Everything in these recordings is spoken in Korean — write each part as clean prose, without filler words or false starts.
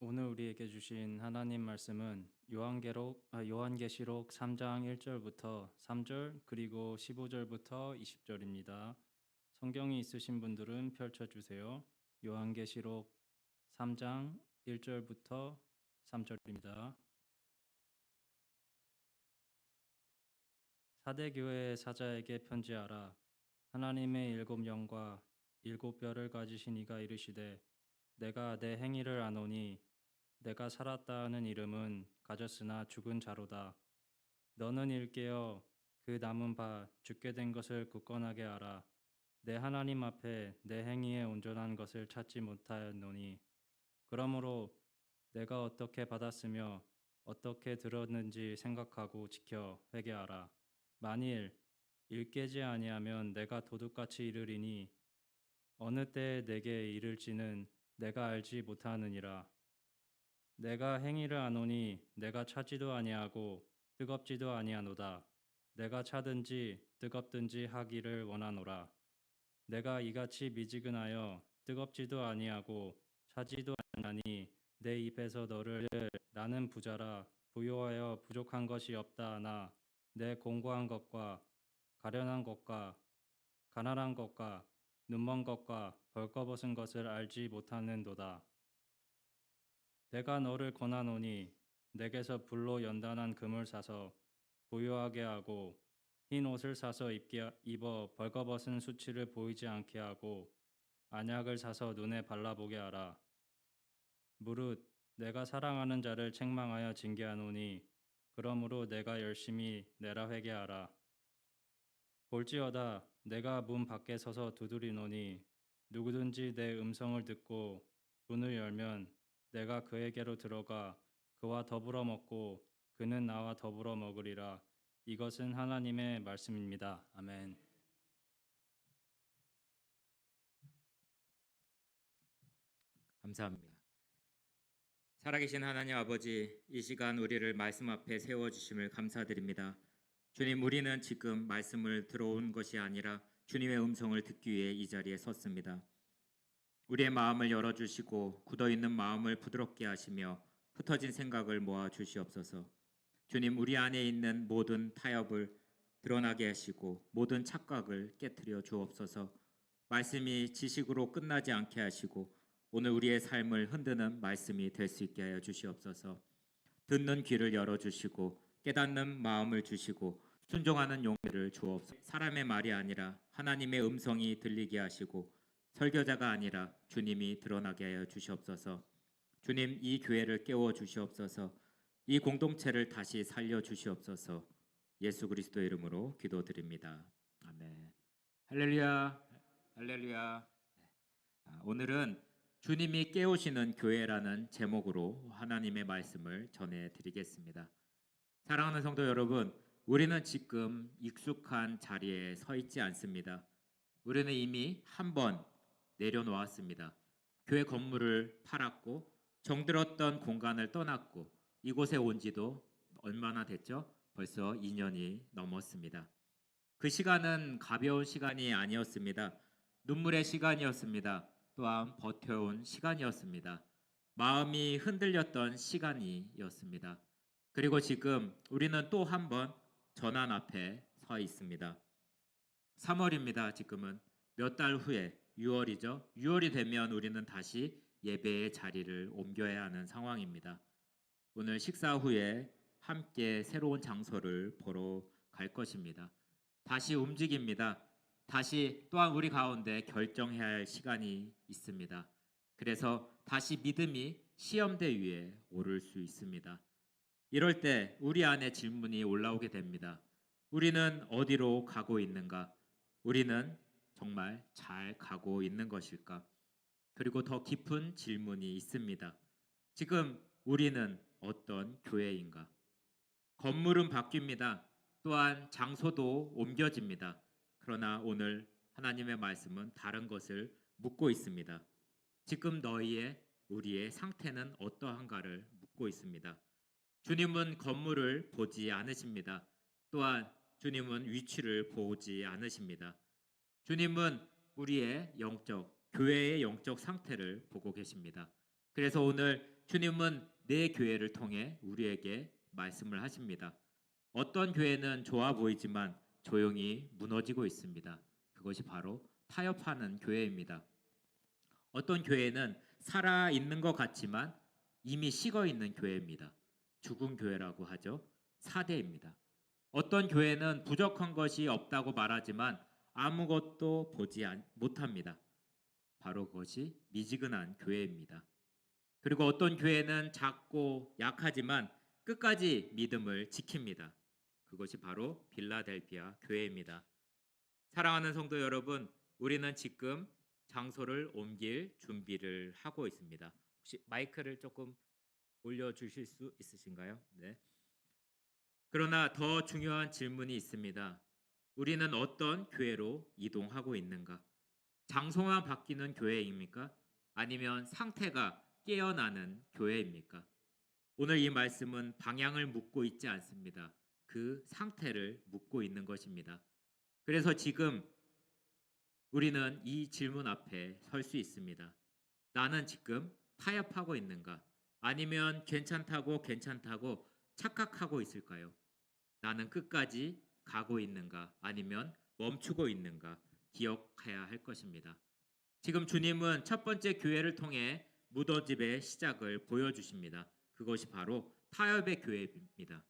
오늘 우리에게 주신 하나님 말씀은 요한계시록 3장 1절부터 3절 그리고 15절부터 20절입니다. 성경이 있으신 분들은 펼쳐주세요. 요한계시록 3장 1절부터 3절입니다. 사대 교회의 사자에게 편지하라. 하나님의 일곱 영과 일곱 뼈를 가지신 이가 이르시되 내가 내 행위를 아노니 내가 살았다 하는 이름은 가졌으나 죽은 자로다. 너는 일깨어 그 남은 바 죽게 된 것을 굳건하게 알아. 내 하나님 앞에 내 행위에 온전한 것을 찾지 못하였노니 그러므로 내가 어떻게 받았으며 어떻게 들었는지 생각하고 지켜 회개하라. 만일 일깨지 아니하면 내가 도둑같이 이르리니 어느 때에 내게 이를지는 내가 알지 못하느니라. 내가 행위를 아노니 내가 차지도 아니하고 뜨겁지도 아니하노다. 내가 차든지 뜨겁든지 하기를 원하노라. 내가 이같이 미지근하여 뜨겁지도 아니하고 차지도 아니하니 내 입에서 너를 나는 부자라 부요하여 부족한 것이 없다 하나 내 공고한 것과 가련한 것과 가난한 것과 눈먼 것과 벌거벗은 것을 알지 못하는도다. 내가 너를 권하노니 내게서 불로 연단한 금을 사서 부유하게 하고 흰 옷을 사서 입어 벌거벗은 수치를 보이지 않게 하고 안약을 사서 눈에 발라보게 하라. 무릇 내가 사랑하는 자를 책망하여 징계하노니 그러므로 내가 열심히 내라 회개하라. 볼지어다 내가 문 밖에 서서 두드리노니 누구든지 내 음성을 듣고 문을 열면 내가 그에게로 들어가 그와 더불어 먹고 그는 나와 더불어 먹으리라. 이것은 하나님의 말씀입니다. 아멘. 감사합니다. 살아계신 하나님 아버지, 이 시간 우리를 말씀 앞에 세워주심을 감사드립니다. 주님, 우리는 지금 말씀을 들어온 것이 아니라 주님의 음성을 듣기 위해 이 자리에 섰습니다. 우리의 마음을 열어주시고 굳어있는 마음을 부드럽게 하시며 흩어진 생각을 모아 주시옵소서. 주님, 우리 안에 있는 모든 타협을 드러나게 하시고 모든 착각을 깨트려 주옵소서. 말씀이 지식으로 끝나지 않게 하시고 오늘 우리의 삶을 흔드는 말씀이 될 수 있게 하여 주시옵소서. 듣는 귀를 열어주시고 깨닫는 마음을 주시고 순종하는 용기를 주옵소서. 사람의 말이 아니라 하나님의 음성이 들리게 하시고 설교자가 아니라 주님이 드러나게 하여 주시옵소서. 주님, 이 교회를 깨워 주시옵소서. 이 공동체를 다시 살려 주시옵소서. 예수 그리스도의 이름으로 기도드립니다. 아멘. 할렐루야. 할렐루야. 오늘은 주님이 깨우시는 교회라는 제목으로 하나님의 말씀을 전해드리겠습니다. 사랑하는 성도 여러분, 우리는 지금 익숙한 자리에 서 있지 않습니다. 우리는 이미 한 번 내려놓았습니다. 교회 건물을 팔았고 정들었던 공간을 떠났고 이곳에 온 지도 얼마나 됐죠? 벌써 2년이 넘었습니다. 그 시간은 가벼운 시간이 아니었습니다. 눈물의 시간이었습니다. 또한 버텨온 시간이었습니다. 마음이 흔들렸던 시간이었습니다. 그리고 지금 우리는 또 한 번 전환 앞에 서 있습니다. 3월입니다. 지금은 몇 달 후에 6월이죠. 6월이 되면 우리는 다시 예배의 자리를 옮겨야 하는 상황입니다. 오늘 식사 후에 함께 새로운 장소를 보러 갈 것입니다. 다시 움직입니다. 다시 또한 우리 가운데 결정해야 할 시간이 있습니다. 그래서 다시 믿음이 시험대 위에 오를 수 있습니다. 이럴 때 우리 안에 질문이 올라오게 됩니다. 우리는 어디로 가고 있는가? 우리는 정말 잘 가고 있는 것일까? 그리고 더 깊은 질문이 있습니다. 지금 우리는 어떤 교회인가? 건물은 바뀝니다. 또한 장소도 옮겨집니다. 그러나 오늘 하나님의 말씀은 다른 것을 묻고 있습니다. 지금 너희의 우리의 상태는 어떠한가를 묻고 있습니다. 주님은 건물을 보지 않으십니다. 또한 주님은 위치를 보지 않으십니다. 주님은 우리의 교회의 영적 상태를 보고 계십니다. 그래서 오늘 주님은 내 교회를 통해 우리에게 말씀을 하십니다. 어떤 교회는 좋아 보이지만 조용히 무너지고 있습니다. 그것이 바로 타협하는 교회입니다. 어떤 교회는 살아 있는 것 같지만 이미 식어 있는 교회입니다. 죽은 교회라고 하죠. 사대입니다. 어떤 교회는 부족한 것이 없다고 말하지만 아무것도 보지 못합니다. 바로 그것이 미지근한 교회입니다. 그리고 어떤 교회는 작고 약하지만 끝까지 믿음을 지킵니다. 그것이 바로 빌라델피아 교회입니다. 사랑하는 성도 여러분, 우리는 지금 장소를 옮길 준비를 하고 있습니다. 혹시 마이크를 조금 올려주실 수 있으신가요? 네. 그러나 더 중요한 질문이 있습니다. 우리는 어떤 교회로 이동하고 있는가? 장소만 바뀌는 교회입니까? 아니면 상태가 깨어나는 교회입니까? 오늘 이 말씀은 방향을 묻고 있지 않습니다. 그 상태를 묻고 있는 것입니다. 그래서 지금 우리는 이 질문 앞에 설 수 있습니다. 나는 지금 타협하고 있는가? 아니면 괜찮다고 착각하고 있을까요? 나는 끝까지 가고 있는가? 아니면 멈추고 있는가? 기억해야 할 것입니다. 지금 주님은 첫 번째 교회를 통해 무더집의 시작을 보여주십니다. 그것이 바로 타협의 교회입니다.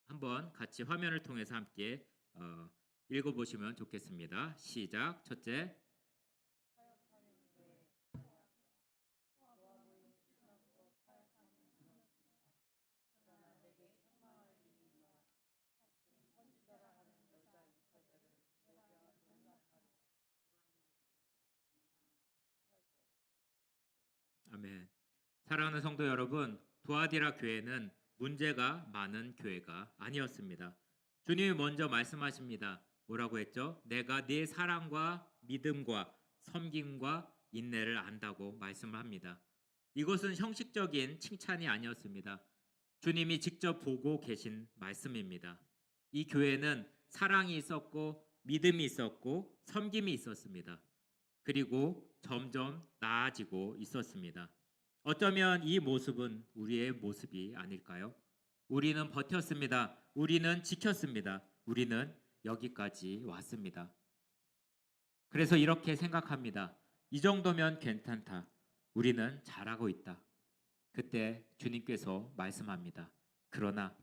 한번 같이 화면을 통해서 함께 읽어보시면 좋겠습니다. 시작. 첫째, 아멘. 사랑하는 성도 여러분, 두아디라 교회는 문제가 많은 교회가 아니었습니다. 주님이 먼저 말씀하십니다. 뭐라고 했죠? 내가 네 사랑과 믿음과 섬김과 인내를 안다고 말씀을 합니다. 이것은 형식적인 칭찬이 아니었습니다. 주님이 직접 보고 계신 말씀입니다. 이 교회는 사랑이 있었고 믿음이 있었고 섬김이 있었습니다. 그리고 점점 나아지고 있었습니다. 어쩌면 이 모습은 우리의 모습이 아닐까요? 우리는 버텼습니다. 우리는 지켰습니다. 우리는 여기까지 왔습니다. 그래서 이렇게 생각합니다. 이 정도면 괜찮다. 우리는 잘하고 있다. 그때 주님께서 말씀합니다. 그러나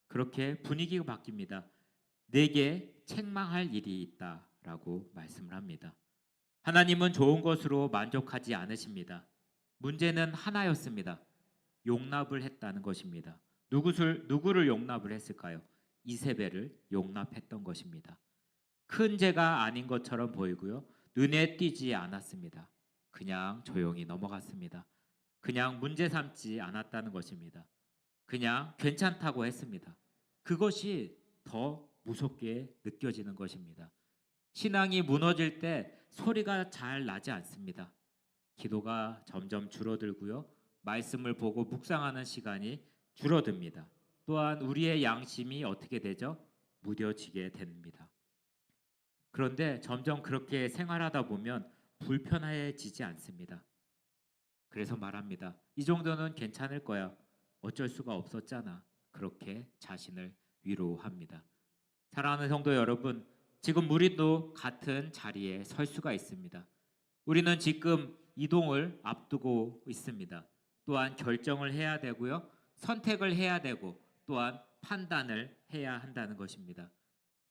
그렇게 분위기가 바뀝니다. 내게 책망할 일이 있다라고 말씀을 합니다. 하나님은 좋은 것으로 만족하지 않으십니다. 문제는 하나였습니다. 용납을 했다는 것입니다. 누구를 용납을 했을까요? 이세벨을 용납했던 것입니다. 큰 죄가 아닌 것처럼 보이고요. 눈에 띄지 않았습니다. 그냥 조용히 넘어갔습니다. 그냥 문제 삼지 않았다는 것입니다. 그냥 괜찮다고 했습니다. 그것이 더 무섭게 느껴지는 것입니다. 신앙이 무너질 때 소리가 잘 나지 않습니다. 기도가 점점 줄어들고요. 말씀을 보고 묵상하는 시간이 줄어듭니다. 또한 우리의 양심이 어떻게 되죠? 무뎌지게 됩니다. 그런데 점점 그렇게 생활하다 보면 불편해지지 않습니다. 그래서 말합니다. 이 정도는 괜찮을 거야. 어쩔 수가 없었잖아. 그렇게 자신을 위로합니다. 사랑하는 성도 여러분, 지금 우리도 같은 자리에 설 수가 있습니다. 우리는 지금 이동을 앞두고 있습니다. 또한 결정을 해야 되고요. 선택을 해야 되고 또한 판단을 해야 한다는 것입니다.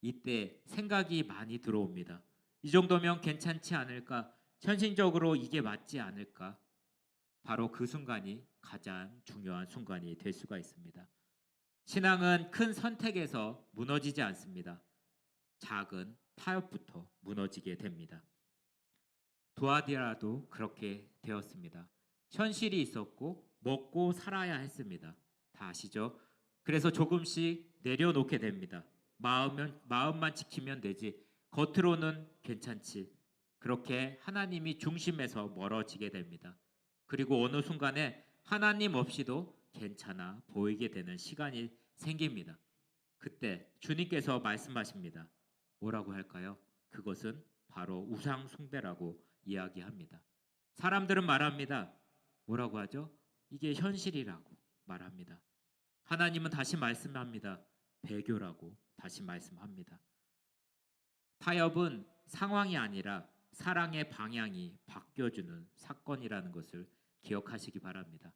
이때 생각이 많이 들어옵니다. 이 정도면 괜찮지 않을까? 현실적으로 이게 맞지 않을까? 바로 그 순간이 가장 중요한 순간이 될 수가 있습니다. 신앙은 큰 선택에서 무너지지 않습니다. 작은 타협부터 무너지게 됩니다. 두아디라도 그렇게 되었습니다. 현실이 있었고 먹고 살아야 했습니다. 다 아시죠? 그래서 조금씩 내려놓게 됩니다. 마음만 지키면 되지. 겉으로는 괜찮지. 그렇게 하나님이 중심에서 멀어지게 됩니다. 그리고 어느 순간에 하나님 없이도 괜찮아 보이게 되는 시간이 생깁니다. 그때 주님께서 말씀하십니다. 뭐라고 할까요? 그것은 바로 우상 숭배라고 이야기합니다. 사람들은 말합니다. 뭐라고 하죠? 이게 현실이라고 말합니다. 하나님은 다시 말씀합니다. 배교라고 다시 말씀합니다. 타협은 상황이 아니라 사랑의 방향이 바뀌어주는 사건이라는 것을 기억하시기 바랍니다.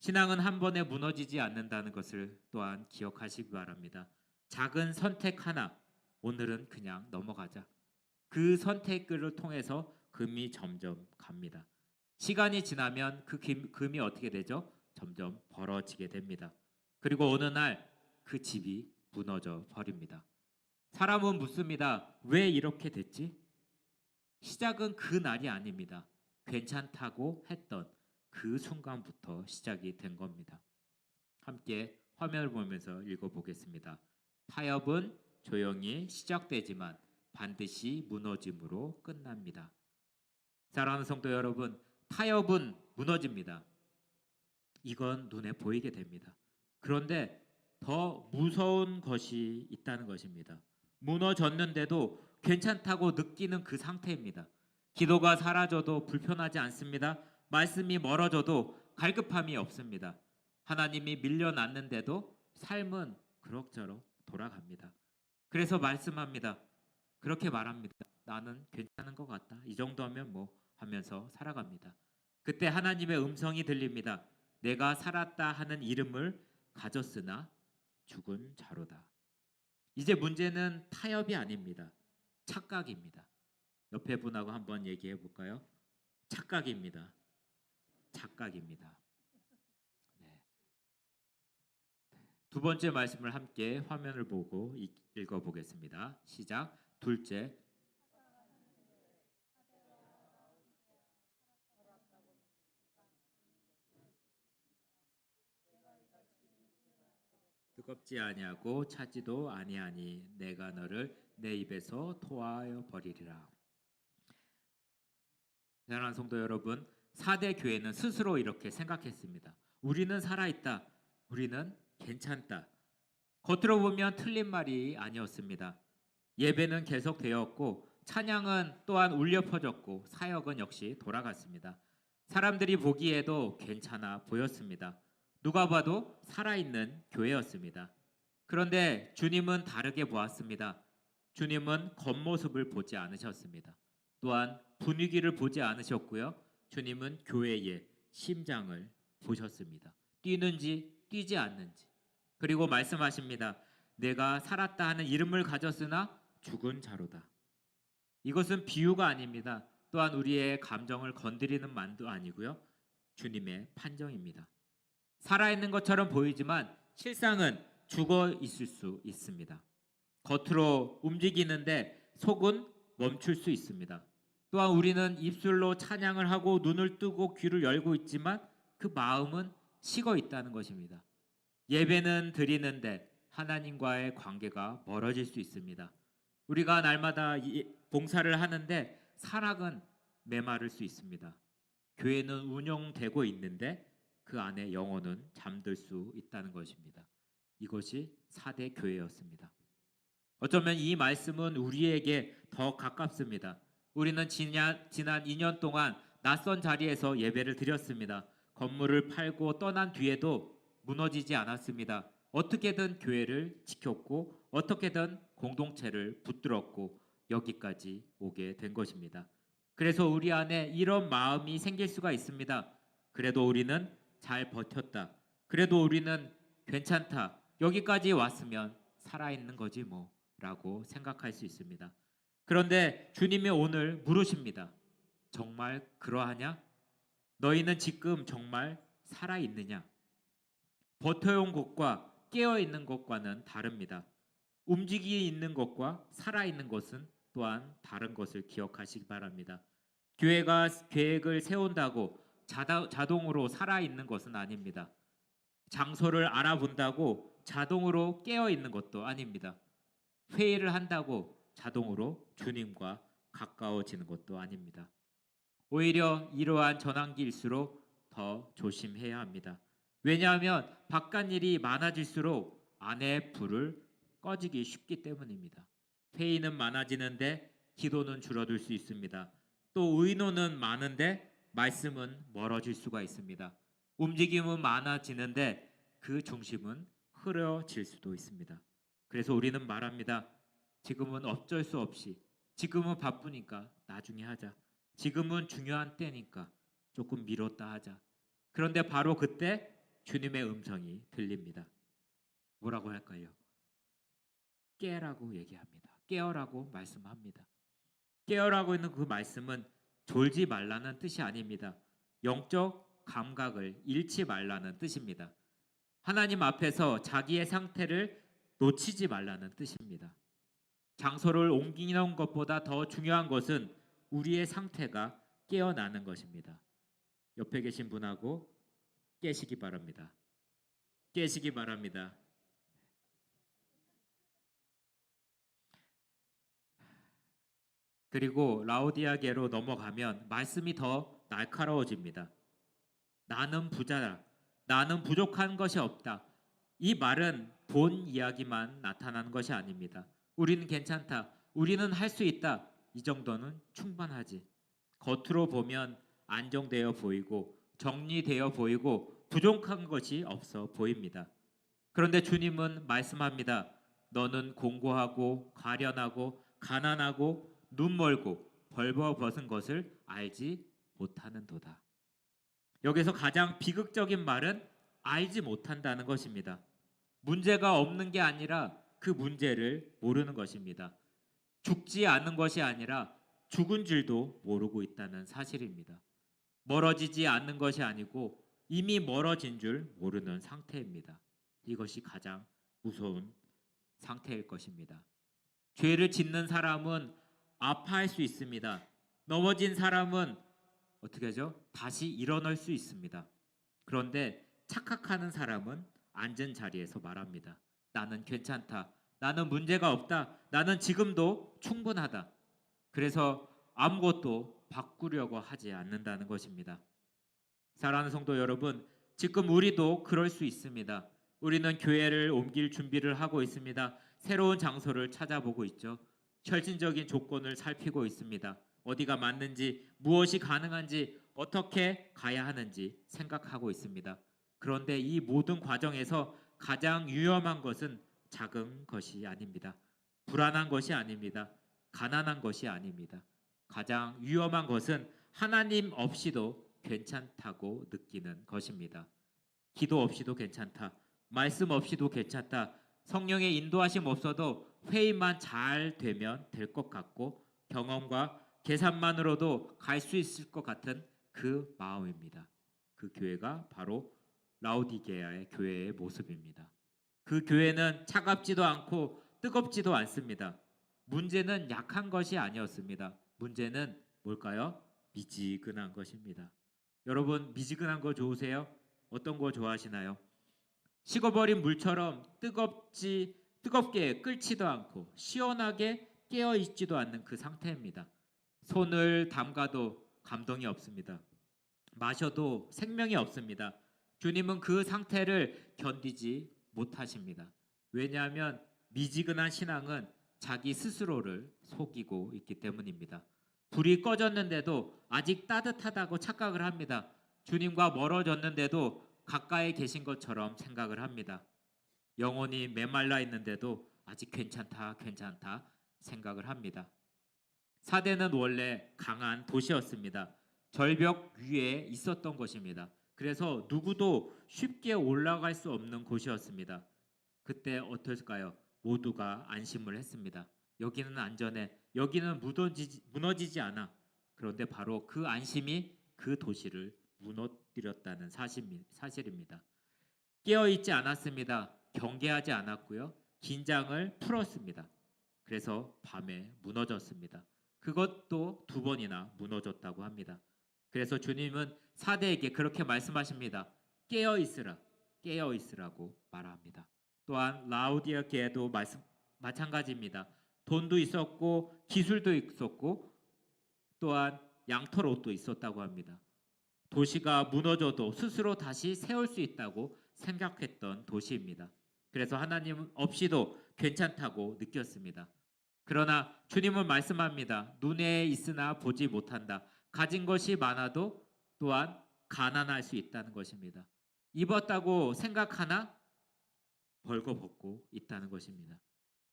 신앙은 한 번에 무너지지 않는다는 것을 또한 기억하시기 바랍니다. 작은 선택 하나, 오늘은 그냥 넘어가자. 그 선택을 통해서 금이 점점 갑니다. 시간이 지나면 그 금이 어떻게 되죠? 점점 벌어지게 됩니다. 그리고 어느 날 그 집이 무너져 버립니다. 사람은 묻습니다. 왜 이렇게 됐지? 시작은 그 날이 아닙니다. 괜찮다고 했던 그 순간부터 시작이 된 겁니다. 함께 화면을 보면서 읽어보겠습니다. 타협은 조용히 시작되지만 반드시 무너짐으로 끝납니다. 사랑하는 성도 여러분, 타협은 무너집니다. 이건 눈에 보이게 됩니다. 그런데 더 무서운 것이 있다는 것입니다. 무너졌는데도 괜찮다고 느끼는 그 상태입니다. 기도가 사라져도 불편하지 않습니다. 말씀이 멀어져도 갈급함이 없습니다. 하나님이 밀려났는데도 삶은 그럭저럭 돌아갑니다. 그래서 말씀합니다. 그렇게 말합니다. 나는 괜찮은 것 같다. 이 정도면 뭐 하면서 살아갑니다. 그때 하나님의 음성이 들립니다. 내가 살았다 하는 이름을 가졌으나 죽은 자로다. 이제 문제는 타협이 아닙니다. 착각입니다. 옆에 분하고 한번 얘기해 볼까요? 착각입니다. 착각입니다. 네. 두 번째 말씀을 함께 화면을 보고 읽어보겠습니다. 시작. 둘째, 뜨겁지 아니하고 차지도 아니하니 내가 너를 내 입에서 토하여 버리리라. 사랑하는 성도 여러분, 4대 교회는 스스로 이렇게 생각했습니다. 우리는 살아있다. 우리는 괜찮다. 겉으로 보면 틀린 말이 아니었습니다. 예배는 계속되었고 찬양은 또한 울려 퍼졌고 사역은 역시 돌아갔습니다. 사람들이 보기에도 괜찮아 보였습니다. 누가 봐도 살아있는 교회였습니다. 그런데 주님은 다르게 보았습니다. 주님은 겉모습을 보지 않으셨습니다. 또한 분위기를 보지 않으셨고요. 주님은 교회의 심장을 보셨습니다. 뛰는지 뛰지 않는지. 그리고 말씀하십니다. 내가 살았다 하는 이름을 가졌으나 죽은 자로다. 이것은 비유가 아닙니다. 또한 우리의 감정을 건드리는 말도 아니고요. 주님의 판정입니다. 살아있는 것처럼 보이지만 실상은 죽어 있을 수 있습니다. 겉으로 움직이는데 속은 멈출 수 있습니다. 또한 우리는 입술로 찬양을 하고 눈을 뜨고 귀를 열고 있지만 그 마음은 식어 있다는 것입니다. 예배는 드리는데 하나님과의 관계가 멀어질 수 있습니다. 우리가 날마다 봉사를 하는데 산악은 메마를 수 있습니다. 교회는 운영되고 있는데 그 안에 영혼은 잠들 수 있다는 것입니다. 이것이 4대 교회였습니다. 어쩌면 이 말씀은 우리에게 더 가깝습니다. 우리는 지난 2년 동안 낯선 자리에서 예배를 드렸습니다. 건물을 팔고 떠난 뒤에도 무너지지 않았습니다. 어떻게든 교회를 지켰고 어떻게든 공동체를 붙들었고 여기까지 오게 된 것입니다. 그래서 우리 안에 이런 마음이 생길 수가 있습니다. 그래도 우리는 잘 버텼다. 그래도 우리는 괜찮다. 여기까지 왔으면 살아있는 거지 뭐 라고 생각할 수 있습니다. 그런데 주님이 오늘 물으십니다. 정말 그러하냐? 너희는 지금 정말 살아있느냐? 버텨온 것과 깨어있는 것과는 다릅니다. 움직이 있는 것과 살아있는 것은 또한 다른 것을 기억하시기 바랍니다. 교회가 계획을 세운다고 자동으로 살아있는 것은 아닙니다. 장소를 알아본다고 자동으로 깨어있는 것도 아닙니다. 회의를 한다고 자동으로 주님과 가까워지는 것도 아닙니다. 오히려 이러한 전환기일수록 더 조심해야 합니다. 왜냐하면 바깥 일이 많아질수록 안의 불을 꺼지기 쉽기 때문입니다. 회의는 많아지는데 기도는 줄어들 수 있습니다. 또 의논은 많은데 말씀은 멀어질 수가 있습니다. 움직임은 많아지는데 그 중심은 흐려질 수도 있습니다. 그래서 우리는 말합니다. 지금은 어쩔 수 없이, 지금은 바쁘니까 나중에 하자. 지금은 중요한 때니까 조금 미뤘다 하자. 그런데 바로 그때 주님의 음성이 들립니다. 뭐라고 할까요? 깨라고 얘기합니다. 깨어라고 말씀합니다. 깨어라고 있는 그 말씀은 졸지 말라는 뜻이 아닙니다. 영적 감각을 잃지 말라는 뜻입니다. 하나님 앞에서 자기의 상태를 놓치지 말라는 뜻입니다. 장소를 옮기는 것보다 더 중요한 것은 우리의 상태가 깨어나는 것입니다. 옆에 계신 분하고 깨시기 바랍니다. 깨시기 바랍니다. 그리고 라오디아게로 넘어가면 말씀이 더 날카로워집니다. 나는 부자다. 나는 부족한 것이 없다. 이 말은 본 이야기만 나타나는 것이 아닙니다. 우리는 괜찮다. 우리는 할 수 있다. 이 정도는 충분하지. 겉으로 보면 안정되어 보이고 정리되어 보이고 부족한 것이 없어 보입니다. 그런데 주님은 말씀합니다. 너는 공고하고 가련하고 가난하고 눈멀고 벌거벗은 것을 알지 못하는도다. 여기서 가장 비극적인 말은 알지 못한다는 것입니다. 문제가 없는 게 아니라 그 문제를 모르는 것입니다. 죽지 않은 것이 아니라 죽은 줄도 모르고 있다는 사실입니다. 멀어지지 않는 것이 아니고 이미 멀어진 줄 모르는 상태입니다. 이것이 가장 무서운 상태일 것입니다. 죄를 짓는 사람은 아파할 수 있습니다. 넘어진 사람은 어떻게 하죠? 다시 일어날 수 있습니다. 그런데 착각하는 사람은 앉은 자리에서 말합니다. 나는 괜찮다. 나는 문제가 없다. 나는 지금도 충분하다. 그래서 아무것도 바꾸려고 하지 않는다는 것입니다. 사랑하는 성도 여러분, 지금 우리도 그럴 수 있습니다. 우리는 교회를 옮길 준비를 하고 있습니다. 새로운 장소를 찾아보고 있죠. 혈신적인 조건을 살피고 있습니다. 어디가 맞는지, 무엇이 가능한지, 어떻게 가야 하는지 생각하고 있습니다. 그런데 이 모든 과정에서 가장 위험한 것은 작은 것이 아닙니다. 불안한 것이 아닙니다. 가난한 것이 아닙니다. 가장 위험한 것은 하나님 없이도 괜찮다고 느끼는 것입니다. 기도 없이도 괜찮다. 말씀 없이도 괜찮다. 성령의 인도하심 없어도 회의만 잘 되면 될 것 같고 경험과 계산만으로도 갈 수 있을 것 같은 그 마음입니다. 그 교회가 바로 라오디게아의 교회의 모습입니다. 그 교회는 차갑지도 않고 뜨겁지도 않습니다. 문제는 약한 것이 아니었습니다. 문제는 뭘까요? 미지근한 것입니다. 여러분, 미지근한 거 좋으세요? 어떤 거 좋아하시나요? 식어버린 물처럼 뜨겁게 끓지도 않고 시원하게 깨어 있지도 않는 그 상태입니다. 손을 담가도 감동이 없습니다. 마셔도 생명이 없습니다. 주님은 그 상태를 견디지 못하십니다. 왜냐하면 미지근한 신앙은 자기 스스로를 속이고 있기 때문입니다. 불이 꺼졌는데도 아직 따뜻하다고 착각을 합니다. 주님과 멀어졌는데도 가까이 계신 것처럼 생각을 합니다. 영혼이 메말라 있는데도 아직 괜찮다 생각을 합니다. 사대는 원래 강한 도시였습니다. 절벽 위에 있었던 것입니다. 그래서 누구도 쉽게 올라갈 수 없는 곳이었습니다. 그때 어떨까요? 모두가 안심을 했습니다. 여기는 안전해. 여기는 무너지지 않아. 그런데 바로 그 안심이 그 도시를 무너뜨렸다는 사실입니다. 깨어있지 않았습니다. 경계하지 않았고요. 긴장을 풀었습니다. 그래서 밤에 무너졌습니다. 그것도 2번이나 무너졌다고 합니다. 그래서 주님은 사대에게 그렇게 말씀하십니다. 깨어 있으라고 말합니다. 또한 라오디아게도 마찬가지입니다. 돈도 있었고 기술도 있었고 또한 양털옷도 있었다고 합니다. 도시가 무너져도 스스로 다시 세울 수 있다고 생각했던 도시입니다. 그래서 하나님 없이도 괜찮다고 느꼈습니다. 그러나 주님은 말씀합니다. 눈에 있으나 보지 못한다. 가진 것이 많아도 또한 가난할 수 있다는 것입니다. 입었다고 생각하나 벌거벗고 있다는 것입니다.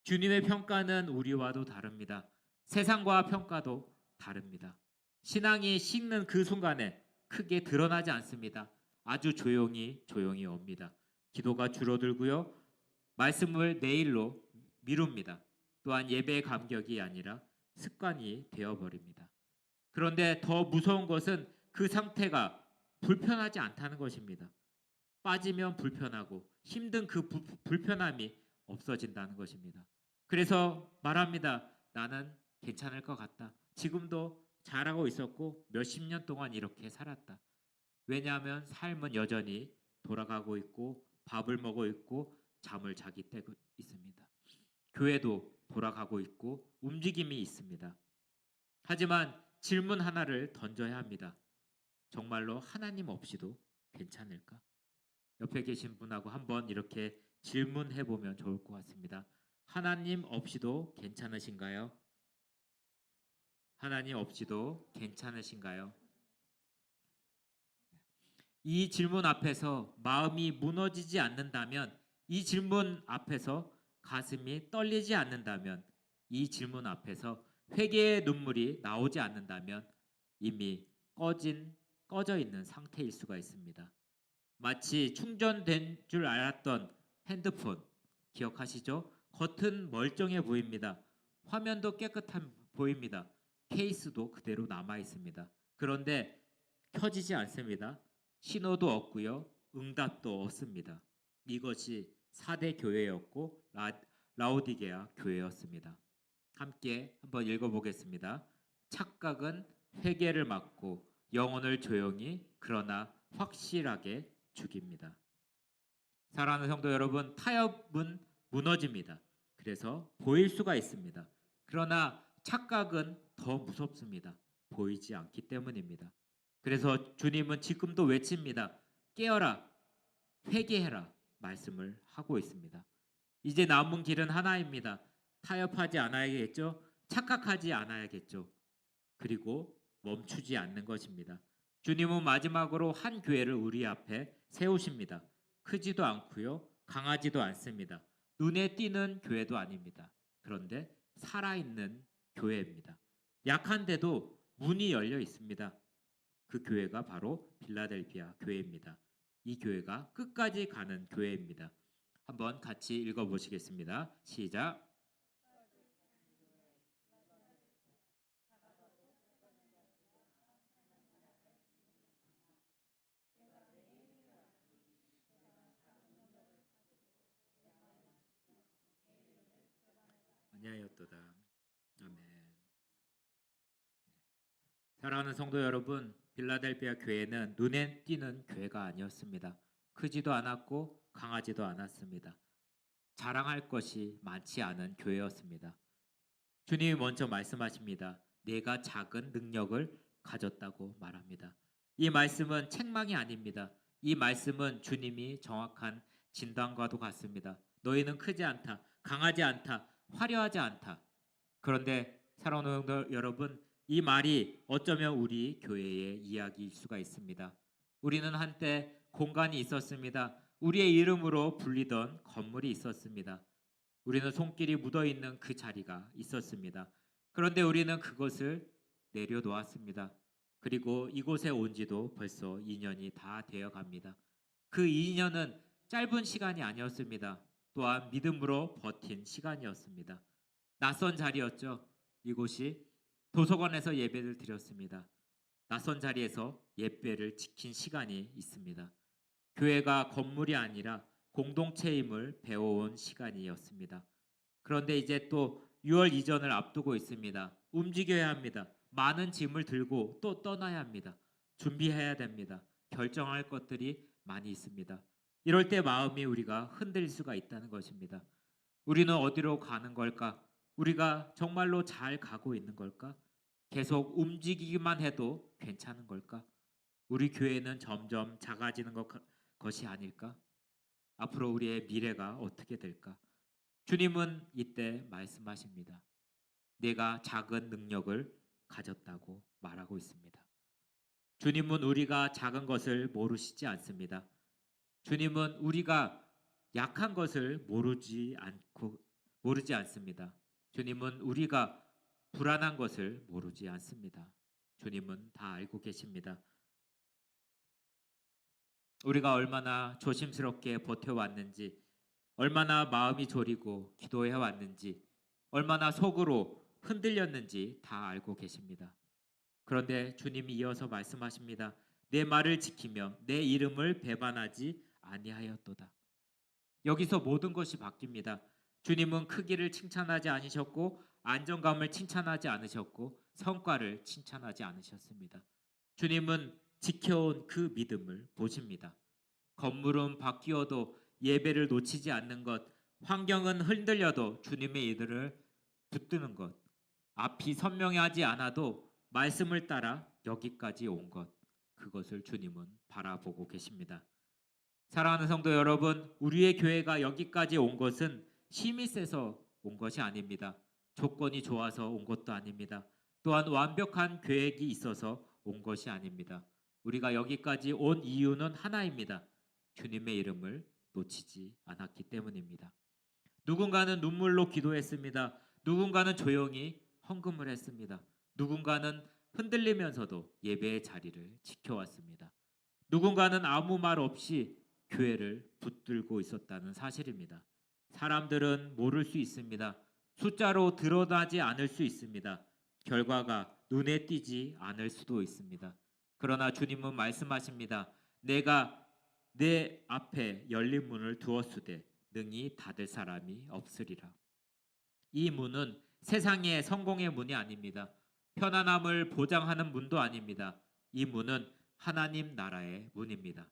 주님의 평가는 우리와도 다릅니다. 세상과 평가도 다릅니다. 신앙이 식는 그 순간에 크게 드러나지 않습니다. 아주 조용히 옵니다. 기도가 줄어들고요. 말씀을 내일로 미룹니다. 또한 예배의 감격이 아니라 습관이 되어버립니다. 그런데 더 무서운 것은 그 상태가 불편하지 않다는 것입니다. 빠지면 불편하고 힘든 그 불편함이 없어진다는 것입니다. 그래서 말합니다. 나는 괜찮을 것 같다. 지금도 잘하고 있었고 몇십 년 동안 이렇게 살았다. 왜냐하면 삶은 여전히 돌아가고 있고 밥을 먹고 있고 잠을 자기 때고 있습니다. 교회도 돌아가고 있고 움직임이 있습니다. 하지만 질문 하나를 던져야 합니다. 정말로 하나님 없이도 괜찮을까? 옆에 계신 분하고 한번 이렇게 질문해 보면 좋을 것 같습니다. 하나님 없이도 괜찮으신가요? 하나님 없이도 괜찮으신가요? 이 질문 앞에서 마음이 무너지지 않는다면, 이 질문 앞에서 가슴이 떨리지 않는다면, 이 질문 앞에서 회개의 눈물이 나오지 않는다면 이미 꺼져 있는 상태일 수가 있습니다. 마치 충전된 줄 알았던 핸드폰 기억하시죠? 겉은 멀쩡해 보입니다. 화면도 깨끗한 보입니다. 케이스도 그대로 남아 있습니다. 그런데 켜지지 않습니다. 신호도 없고요. 응답도 없습니다. 이것이 4대 교회였고 라오디게아 교회였습니다. 함께 한번 읽어보겠습니다. 착각은 회개를 막고 영혼을 조용히 그러나 확실하게 죽입니다. 사랑하는 성도 여러분, 타협은 무너집니다. 그래서 보일 수가 있습니다. 그러나 착각은 더 무섭습니다. 보이지 않기 때문입니다. 그래서 주님은 지금도 외칩니다. 깨어라, 회개해라 말씀을 하고 있습니다. 이제 남은 길은 하나입니다. 타협하지 않아야겠죠? 착각하지 않아야겠죠? 그리고 멈추지 않는 것입니다. 주님은 마지막으로 한 교회를 우리 앞에 세우십니다. 크지도 않고요. 강하지도 않습니다. 눈에 띄는 교회도 아닙니다. 그런데 살아있는 교회입니다. 약한데도 문이 열려 있습니다. 그 교회가 바로 빌라델피아 교회입니다. 이 교회가 끝까지 가는 교회입니다. 한번 같이 읽어보시겠습니다. 시작. 아니하였도다. 아멘. 사랑하는 성도 여러분, 빌라델피아 교회는 눈에 띄는 교회가 아니었습니다. 크지도 않았고 강하지도 않았습니다. 자랑할 것이 많지 않은 교회였습니다. 주님이 먼저 말씀하십니다. 내가 작은 능력을 가졌다고 말합니다. 이 말씀은 책망이 아닙니다. 이 말씀은 주님이 정확한 진단과도 같습니다. 너희는 크지 않다, 강하지 않다, 화려하지 않다. 그런데 사랑하는 성도 여러분, 이 말이 어쩌면 우리 교회의 이야기일 수가 있습니다. 우리는 한때 공간이 있었습니다. 우리의 이름으로 불리던 건물이 있었습니다. 우리는 손길이 묻어있는 그 자리가 있었습니다. 그런데 우리는 그것을 내려놓았습니다. 그리고 이곳에 온 지도 벌써 2년이 다 되어갑니다. 그 2년은 짧은 시간이 아니었습니다. 또한 믿음으로 버틴 시간이었습니다. 낯선 자리였죠. 이곳이 도서관에서 예배를 드렸습니다. 낯선 자리에서 예배를 지킨 시간이 있습니다. 교회가 건물이 아니라 공동체임을 배워온 시간이었습니다. 그런데 이제 또 6월 이전을 앞두고 있습니다. 움직여야 합니다. 많은 짐을 들고 또 떠나야 합니다. 준비해야 됩니다. 결정할 것들이 많이 있습니다. 이럴 때 마음이 우리가 흔들릴 수가 있다는 것입니다. 우리는 어디로 가는 걸까? 우리가 정말로 잘 가고 있는 걸까? 계속 움직이기만 해도 괜찮은 걸까? 우리 교회는 점점 작아지는 것이 아닐까? 앞으로 우리의 미래가 어떻게 될까? 주님은 이때 말씀하십니다. 내가 작은 능력을 가졌다고 말하고 있습니다. 주님은 우리가 작은 것을 모르시지 않습니다. 주님은 우리가 약한 것을 모르지 않습니다. 주님은 우리가 불안한 것을 모르지 않습니다. 주님은 다 알고 계십니다. 우리가 얼마나 조심스럽게 버텨왔는지, 얼마나 마음이 졸이고 기도해 왔는지, 얼마나 속으로 흔들렸는지 다 알고 계십니다. 그런데 주님이 이어서 말씀하십니다. 내 말을 지키며 내 이름을 배반하지 아니하였도다. 여기서 모든 것이 바뀝니다. 주님은 크기를 칭찬하지 않으셨고 안정감을 칭찬하지 않으셨고 성과를 칭찬하지 않으셨습니다. 주님은 지켜온 그 믿음을 보십니다. 건물은 바뀌어도 예배를 놓치지 않는 것, 환경은 흔들려도 주님의 이들을 붙드는 것, 앞이 선명하지 않아도 말씀을 따라 여기까지 온 것, 그것을 주님은 바라보고 계십니다. 사랑하는 성도 여러분, 우리의 교회가 여기까지 온 것은 힘이 세서 온 것이 아닙니다. 조건이 좋아서 온 것도 아닙니다. 또한 완벽한 계획이 있어서 온 것이 아닙니다. 우리가 여기까지 온 이유는 하나입니다. 주님의 이름을 놓치지 않았기 때문입니다. 누군가는 눈물로 기도했습니다. 누군가는 조용히 헌금을 했습니다. 누군가는 흔들리면서도 예배의 자리를 지켜왔습니다. 누군가는 아무 말 없이 교회를 붙들고 있었다는 사실입니다. 사람들은 모를 수 있습니다. 숫자로 드러나지 않을 수 있습니다. 결과가 눈에 띄지 않을 수도 있습니다. 그러나 주님은 말씀하십니다. 내가 내 앞에 열린 문을 두었으되 능히 닫을 사람이 없으리라. 이 문은 세상의 성공의 문이 아닙니다. 편안함을 보장하는 문도 아닙니다. 이 문은 하나님 나라의 문입니다.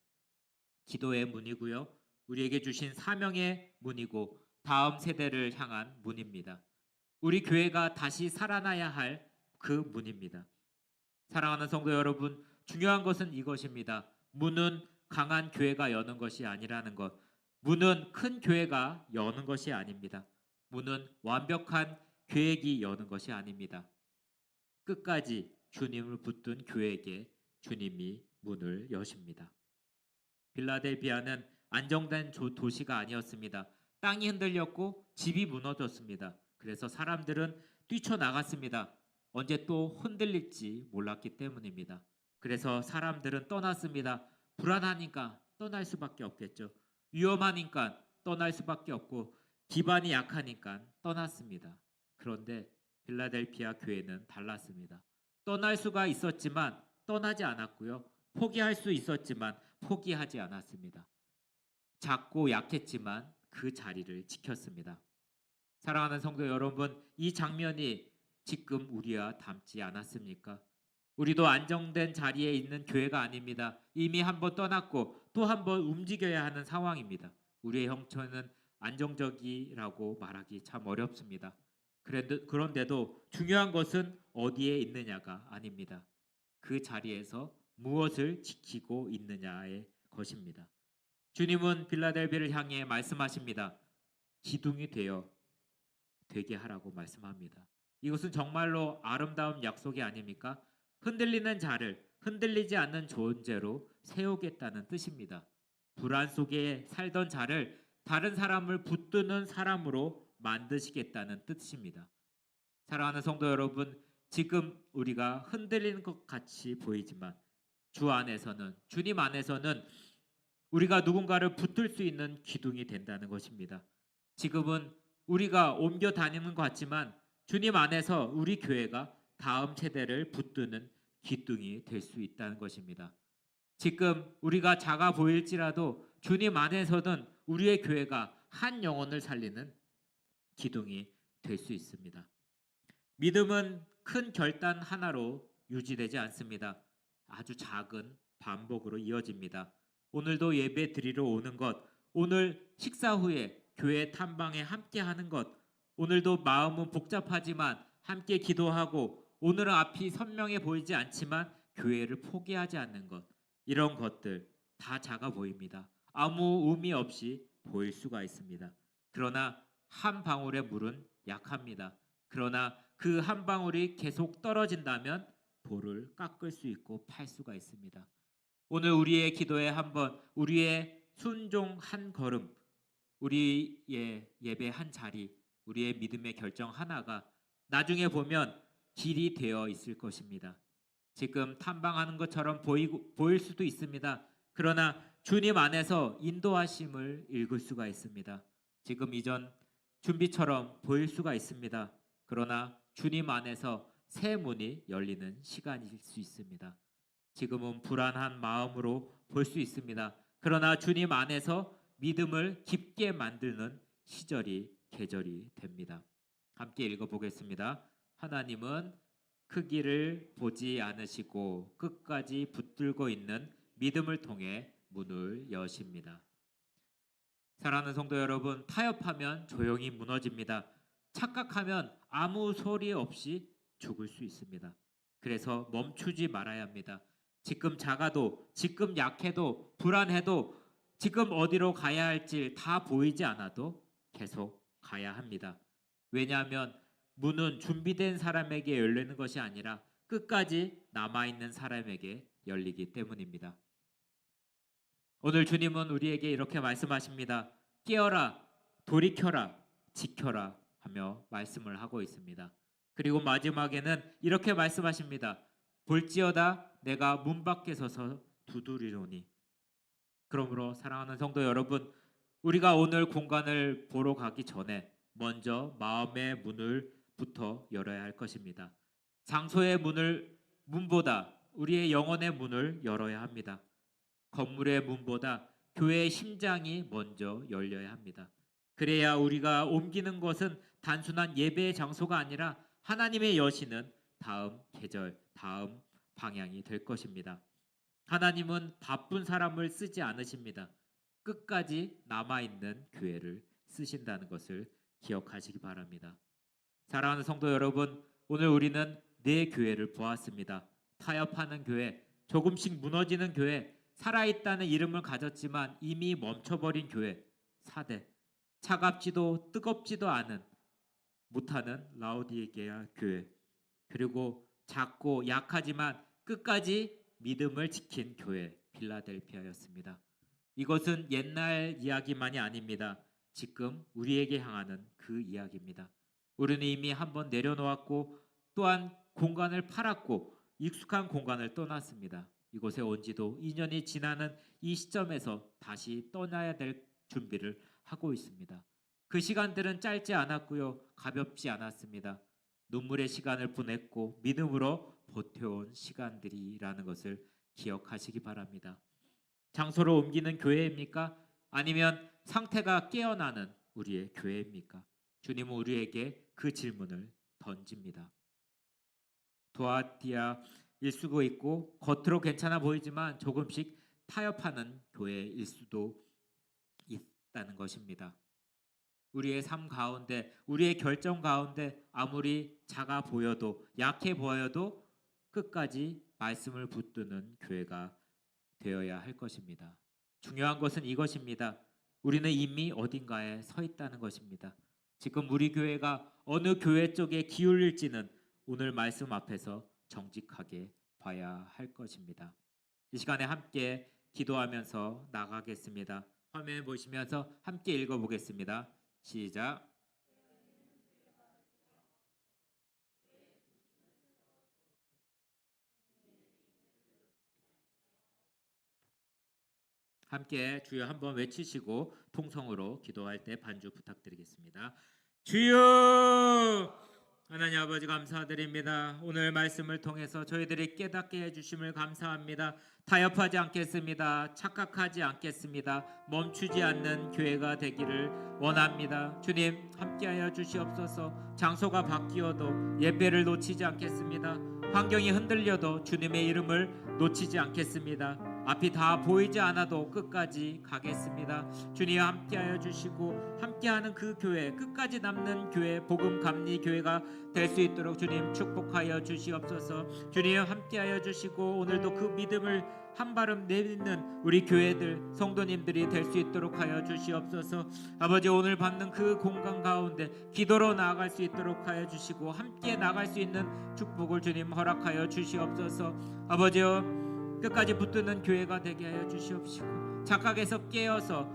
기도의 문이고요. 우리에게 주신 사명의 문이고 다음 세대를 향한 문입니다. 우리 교회가 다시 살아나야 할 그 문입니다. 사랑하는 성도 여러분, 중요한 것은 이것입니다. 문은 강한 교회가 여는 것이 아니라는 것. 문은 큰 교회가 여는 것이 아닙니다. 문은 완벽한 계획이 여는 것이 아닙니다. 끝까지 주님을 붙든 교회에게 주님이 문을 여십니다. 빌라델비아는 안정된 도시가 아니었습니다. 땅이 흔들렸고 집이 무너졌습니다. 그래서 사람들은 뛰쳐나갔습니다. 언제 또 흔들릴지 몰랐기 때문입니다. 그래서 사람들은 떠났습니다. 불안하니까 떠날 수밖에 없겠죠. 위험하니까 떠날 수밖에 없고 기반이 약하니까 떠났습니다. 그런데 빌라델피아 교회는 달랐습니다. 떠날 수가 있었지만 떠나지 않았고요. 포기할 수 있었지만 포기하지 않았습니다. 작고 약했지만 그 자리를 지켰습니다. 사랑하는 성도 여러분, 이 장면이 지금 우리와 닮지 않았습니까? 우리도 안정된 자리에 있는 교회가 아닙니다. 이미 한번 떠났고 또 한번 움직여야 하는 상황입니다. 우리의 형편은 안정적이라고 말하기 참 어렵습니다. 그런데도 중요한 것은 어디에 있느냐가 아닙니다. 그 자리에서 무엇을 지키고 있느냐의 것입니다. 주님은 빌라델비아를 향해 말씀하십니다. 기둥이 되게 하라고 말씀합니다. 이것은 정말로 아름다운 약속이 아닙니까? 흔들리는 자를 흔들리지 않는 존재로 세우겠다는 뜻입니다. 불안 속에 살던 자를 다른 사람을 붙드는 사람으로 만드시겠다는 뜻입니다. 사랑하는 성도 여러분, 지금 우리가 흔들리는 것 같이 보이지만 주님 안에서는 우리가 누군가를 붙들 수 있는 기둥이 된다는 것입니다. 지금은 우리가 옮겨 다니는 것 같지만 주님 안에서 우리 교회가 다음 세대를 붙드는 기둥이 될 수 있다는 것입니다. 지금 우리가 작아 보일지라도 주님 안에서는 우리의 교회가 한 영혼을 살리는 기둥이 될 수 있습니다. 믿음은 큰 결단 하나로 유지되지 않습니다. 아주 작은 반복으로 이어집니다. 오늘도 예배 드리러 오는 것, 오늘 식사 후에 교회 탐방에 함께 하는 것, 오늘도 마음은 복잡하지만 함께 기도하고 오늘은 앞이 선명해 보이지 않지만 교회를 포기하지 않는 것, 이런 것들 다 작아 보입니다. 아무 의미 없이 보일 수가 있습니다. 그러나 한 방울의 물은 약합니다. 그러나 그 한 방울이 계속 떨어진다면 돌을 깎을 수 있고 팔 수가 있습니다. 오늘 우리의 기도에 한번 우리의 순종 한 걸음, 우리의 예배 한 자리, 우리의 믿음의 결정 하나가 나중에 보면 길이 되어 있을 것입니다. 지금 탐방하는 것처럼 보일 수도 있습니다. 그러나 주님 안에서 인도하심을 읽을 수가 있습니다. 지금 이전 준비처럼 보일 수가 있습니다. 그러나 주님 안에서 새 문이 열리는 시간일 수 있습니다. 지금은 불안한 마음으로 볼 수 있습니다. 그러나 주님 안에서 믿음을 깊게 만드는 시절이 계절이 됩니다. 함께 읽어보겠습니다. 하나님은 크기를 보지 않으시고 끝까지 붙들고 있는 믿음을 통해 문을 여십니다. 사랑하는 성도 여러분, 타협하면 조용히 무너집니다. 착각하면 아무 소리 없이 죽을 수 있습니다. 그래서 멈추지 말아야 합니다. 지금 작아도, 지금 약해도, 불안해도, 지금 어디로 가야 할지 다 보이지 않아도 계속 가야 합니다. 왜냐하면 문은 준비된 사람에게 열리는 것이 아니라 끝까지 남아있는 사람에게 열리기 때문입니다. 오늘 주님은 우리에게 이렇게 말씀하십니다. 깨어라, 돌이켜라, 지켜라 하며 말씀을 하고 있습니다. 그리고 마지막에는 이렇게 말씀하십니다. 볼지어다 내가 문 밖에 서서 두드리노니. 그러므로 사랑하는 성도 여러분, 우리가 오늘 공간을 보러 가기 전에 먼저 마음의 문을부터 열어야 할 것입니다. 장소의 문보다 우리의 영혼의 문을 열어야 합니다. 건물의 문보다 교회의 심장이 먼저 열려야 합니다. 그래야 우리가 옮기는 것은 단순한 예배의 장소가 아니라 하나님의 여시는 다음 계절, 다음 방향이 될 것입니다. 하나님은 바쁜 사람을 쓰지 않으십니다. 끝까지 남아있는 교회를 쓰신다는 것을 기억하시기 바랍니다. 사랑하는 성도 여러분, 오늘 우리는 네 교회를 보았습니다. 타협하는 교회, 조금씩 무너지는 교회, 살아있다는 이름을 가졌지만 이미 멈춰버린 교회, 4대, 차갑지도 뜨겁지도 않은 못하는 라오디게아 교회, 그리고 작고 약하지만 끝까지 믿음을 지킨 교회, 빌라델피아였습니다. 이것은 옛날 이야기만이 아닙니다. 지금 우리에게 향하는 그 이야기입니다. 우리는 이미 한번 내려놓았고 또한 공간을 팔았고 익숙한 공간을 떠났습니다. 이곳에 온 지도 2년이 지나는 이 시점에서 다시 떠나야 될 준비를 하고 있습니다. 그 시간들은 짧지 않았고요. 가볍지 않았습니다. 눈물의 시간을 보냈고 믿음으로 버텨온 시간들이라는 것을 기억하시기 바랍니다. 장소를 옮기는 교회입니까? 아니면 상태가 깨어나는 우리의 교회입니까? 주님은 우리에게 그 질문을 던집니다. 도아디아일 수도 있고 겉으로 괜찮아 보이지만 조금씩 타협하는 교회일 수도 있다는 것입니다. 우리의 삶 가운데, 우리의 결정 가운데 아무리 작아 보여도, 약해 보여도 끝까지 말씀을 붙드는 교회가 되어야 할 것입니다. 중요한 것은 이것입니다. 우리는 이미 어딘가에 서 있다는 것입니다. 지금 우리 교회가 어느 교회 쪽에 기울일지는 오늘 말씀 앞에서 정직하게 봐야 할 것입니다. 이 시간에 함께 기도하면서 나가겠습니다. 화면 보시면서 함께 읽어보겠습니다. 시작. 함께 주여 한번 외치시고 통성으로 기도할 때 반주 부탁드리겠습니다. 주여! 하나님 아버지 감사드립니다. 오늘 말씀을 통해서 저희들이 깨닫게 해주심을 감사합니다. 타협하지 않겠습니다. 착각하지 않겠습니다. 멈추지 않는 교회가 되기를 원합니다. 주님 함께하여 주시옵소서. 장소가 바뀌어도 예배를 놓치지 않겠습니다. 환경이 흔들려도 주님의 이름을 놓치지 않겠습니다. 앞이 다 보이지 않아도 끝까지 가겠습니다. 주님 함께하여 주시고 함께하는 그 교회, 끝까지 남는 교회, 복음 감리 교회가 될 수 있도록 주님 축복하여 주시옵소서. 주님 함께하여 주시고 오늘도 그 믿음을 한 발음 내딛는 우리 교회들 성도님들이 될 수 있도록 하여 주시옵소서. 아버지, 오늘 받는 그 공간 가운데 기도로 나아갈 수 있도록 하여 주시고 함께 나갈 수 있는 축복을 주님 허락하여 주시옵소서. 아버지여, 끝까지 붙드는 교회가 되게 하여 주시옵시고 착각에서 깨어서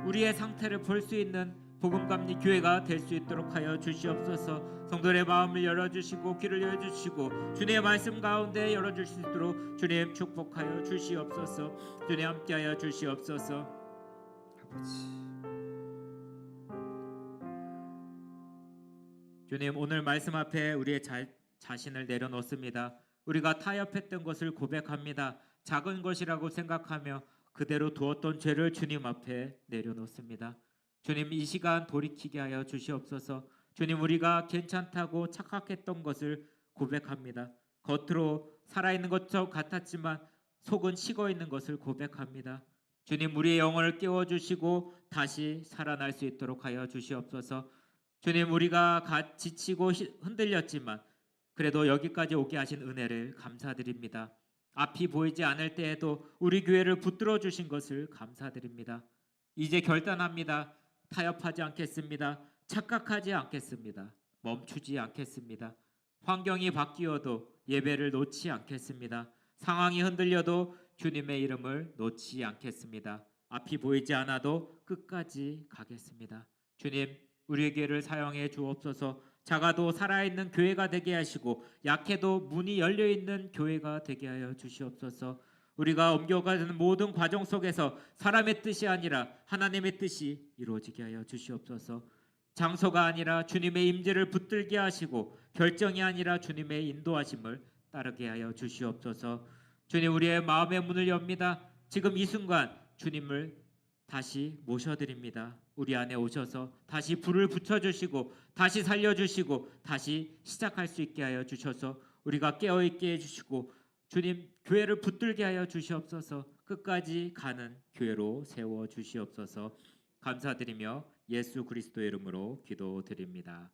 우리의 상태를 볼 수 있는 복음감리 교회가 될 수 있도록 하여 주시옵소서. 성도의 마음을 열어주시고 귀를 열어주시고 주님의 말씀 가운데 열어줄 수 있도록 주님 축복하여 주시옵소서. 주님 함께하여 주시옵소서. 아버지, 주님 오늘 말씀 앞에 우리의 자신을 내려놓습니다. 우리가 타협했던 것을 고백합니다. 작은 것이라고 생각하며 그대로 두었던 죄를 주님 앞에 내려놓습니다. 주님 이 시간 돌이키게 하여 주시옵소서. 주님 우리가 괜찮다고 착각했던 것을 고백합니다. 겉으로 살아있는 것처럼 같았지만 속은 식어있는 것을 고백합니다. 주님 우리의 영혼을 깨워주시고 다시 살아날 수 있도록 하여 주시옵소서. 주님 우리가 지치고 흔들렸지만 그래도 여기까지 오게 하신 은혜를 감사드립니다. 앞이 보이지 않을 때에도 우리 교회를 붙들어 주신 것을 감사드립니다. 이제 결단합니다. 타협하지 않겠습니다. 착각하지 않겠습니다. 멈추지 않겠습니다. 환경이 바뀌어도 예배를 놓지 않겠습니다. 상황이 흔들려도 주님의 이름을 놓지 않겠습니다. 앞이 보이지 않아도 끝까지 가겠습니다. 주님 우리의 교회를 사용해 주옵소서. 작아도 살아있는 교회가 되게 하시고 약해도 문이 열려있는 교회가 되게 하여 주시옵소서. 우리가 옮겨가는 모든 과정 속에서 사람의 뜻이 아니라 하나님의 뜻이 이루어지게 하여 주시옵소서. 장소가 아니라 주님의 임재를 붙들게 하시고 결정이 아니라 주님의 인도하심을 따르게 하여 주시옵소서. 주님 우리의 마음의 문을 엽니다. 지금 이 순간 주님을 다시 모셔드립니다. 우리 안에 오셔서 다시 불을 붙여주시고 다시 살려주시고 다시 시작할 수 있게 하여 주셔서 우리가 깨어있게 해주시고 주님 교회를 붙들게 하여 주시옵소서. 끝까지 가는 교회로 세워 주시옵소서. 감사드리며 예수 그리스도의 이름으로 기도드립니다.